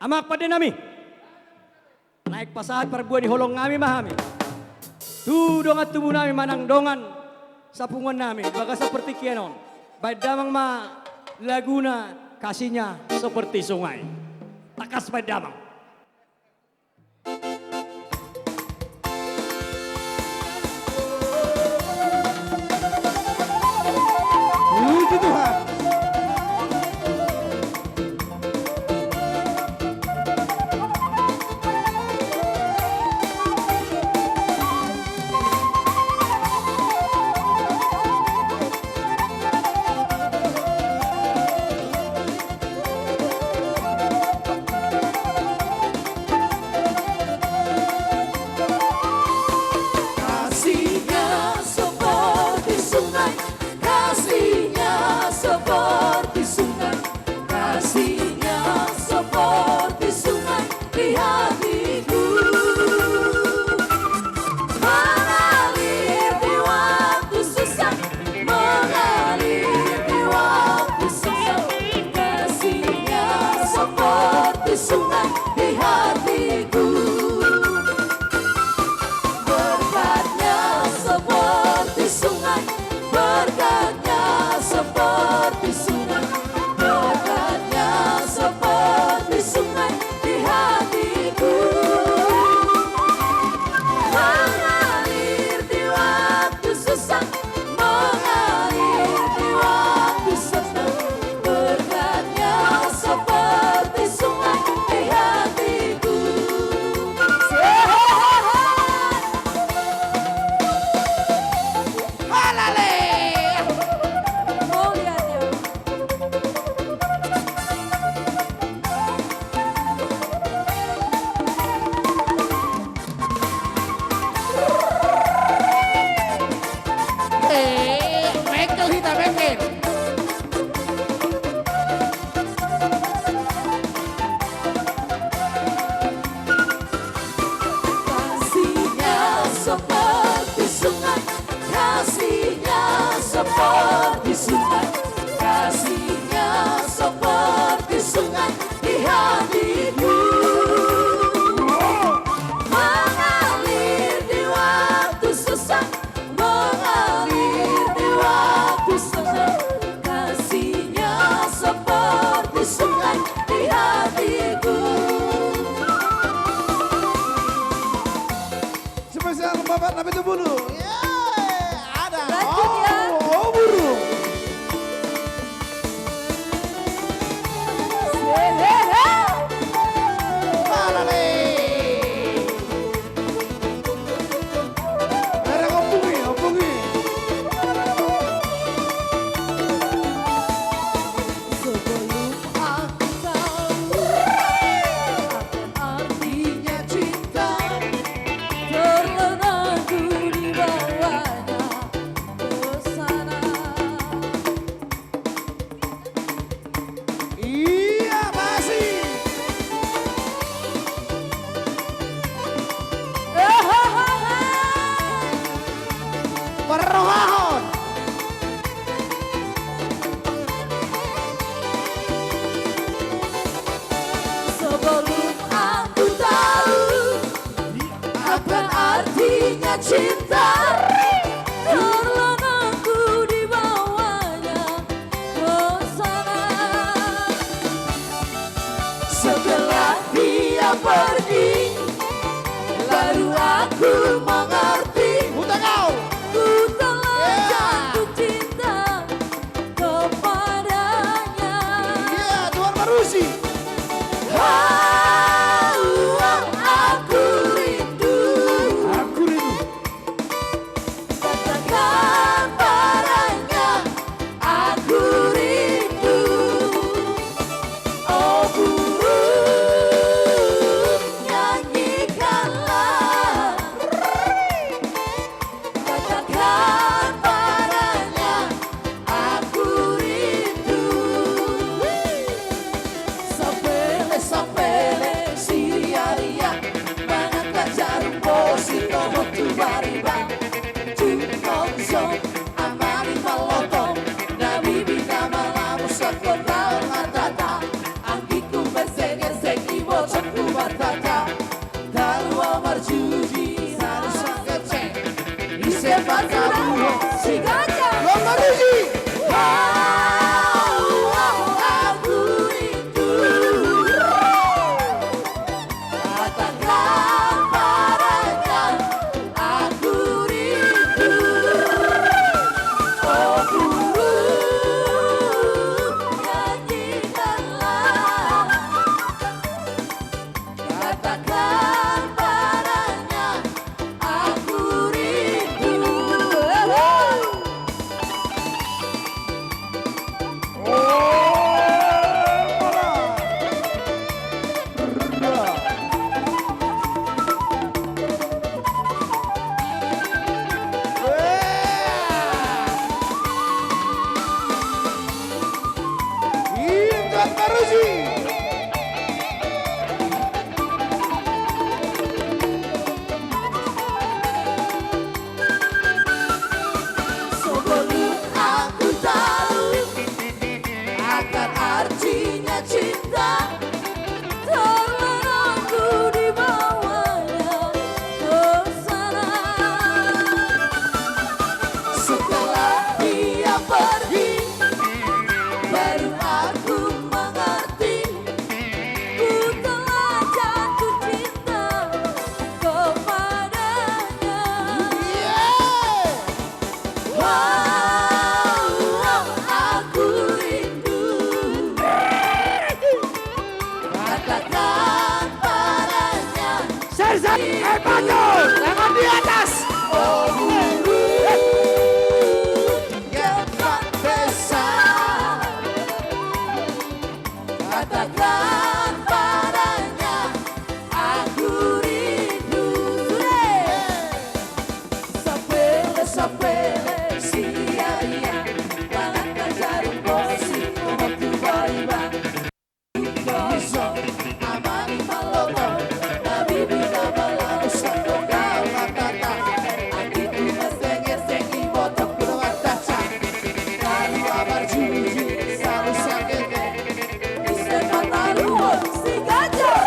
Amak pada nami. Naik pasahat perbuah di holong ngami mahami. Tu dongat tubuh nami manang dongan sapungan nami. Baga seperti kianon. Baik damang ma laguna kasihnya seperti sungai. Takas baik damang. Puji Tuhan. Kasihnya seperti sungai, kasihnya seperti sungai, kasihnya seperti sungai di hatiku. Mengalir di waktu susah, mengalir di waktu susah, kasihnya seperti sungai di hatiku. Berkatnya seperti sungai, berkatnya seperti sungai, berkatnya seperti sungai di hatiku. Mengalir di waktu susah, mengalir di waktu susah, berkatnya seperti sungai di hatiku. Mau lihat ya? Mekel hita mekel. Kasihnya seperti sungai, kasihnya seperti sungai, kasihnya seperti sungai di hatiku. Mengalir di waktu susah, mengalir di waktu susah, kasihnya seperti sungai di hatiku. Spesial Bapak Nabi itu bulu. Ada. Lanjut ya. Oh, burung. Alale. Ada ngopungi, ngopungi. Sebelum aku tahu apa artinya cinta, terlena ku dibawanya ke sana. Iya, masih. Perrohon. Sebelum aku tahu apa artinya cinta, terlena ku dibawanya ke sana. Setelah dia pergi, baru aku mengerti, Udah kau. ku telah jatuh cinta kepadanya. Iya, Tuan Marusi. Aku rindu, Aku rindu. katakan padanya, aku rindu. Oh burung, nyanyikanlah, katakan padanya, aku rindu. Sampai Katakan padanya, Sersan Epatos, tangan di atas. oh guru yang tak besar. Katakan padanya, aku rindu. Sapele sia-sia, langkah jarum bosi, waktu bariba. Koso, amani maloto, nabi bina balau satu kau kata. Akiku ngeseng-ngeseng di botok berwataca. Karu abar juji, selalu sakete. Iste mata luhur, si gajah.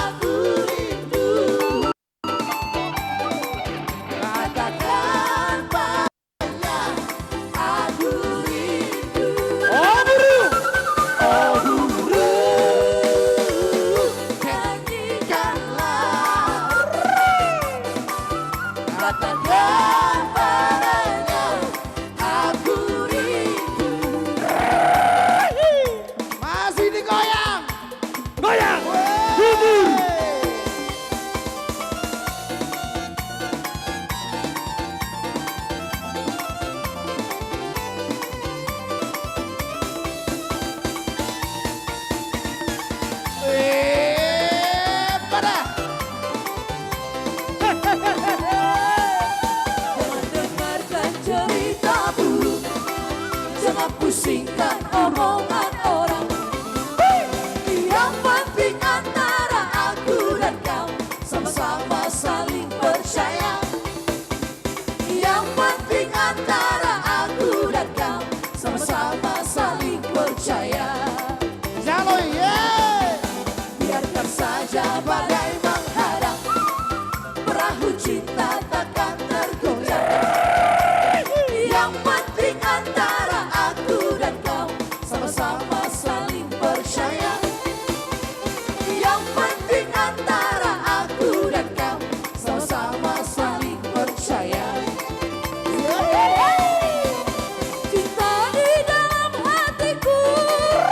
Aku rindu. Katakan padanya, aku rindu. Oh guru, Oh guru, nyanyikanlah. Katakan padanya, aku rindu. Masih digoyang. goyang, gugur. Pada. Jangan dengarkan cerita buruk, jangan pusingkan omongan orang. Yang penting antara aku dan kau sama-sama saling percaya. Yang penting antara aku dan kau sama-sama saling percaya. Jalo ye. Biarkan saja badai menghadang, perahu cinta takkan tergoyang. Yang penting antara aku dan kau sama-sama saling percaya. Yang penting antara aku dan kau sama-sama saling percaya. Cinta di dalam hatiku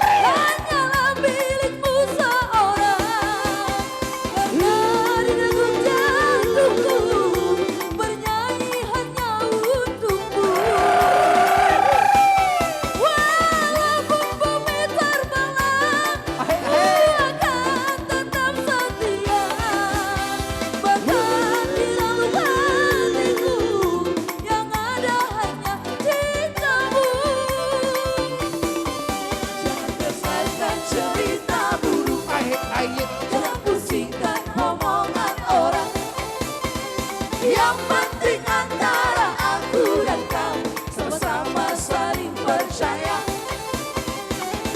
hanyalah milikmu seorang. Karena di dalam jantungku bernyanyi hanya untukmu. Walaupun bumi terbelah, ku akan tetap setia. Bahkan di dalam hatiku yang ada hanya cintamu. Jangan besarkan cerita buruk, Ayit. jangan pusingkan omongan orang. Yang penting antara aku dan kau sama-sama saling percaya.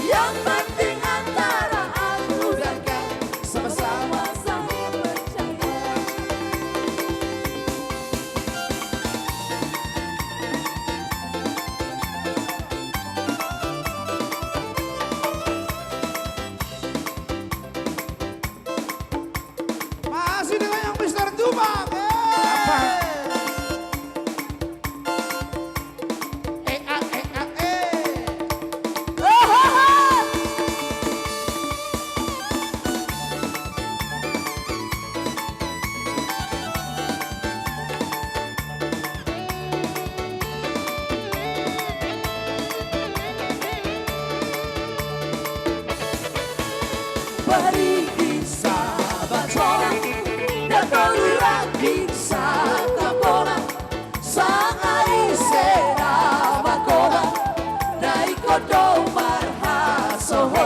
Yang penting antara aku dan kau sama-sama saling percaya. Masih digoyang Mr. Tumbang. Beri kisah bacaan dan tolurang kisah kapona. Sangai sera bakona naik kodo marha soho.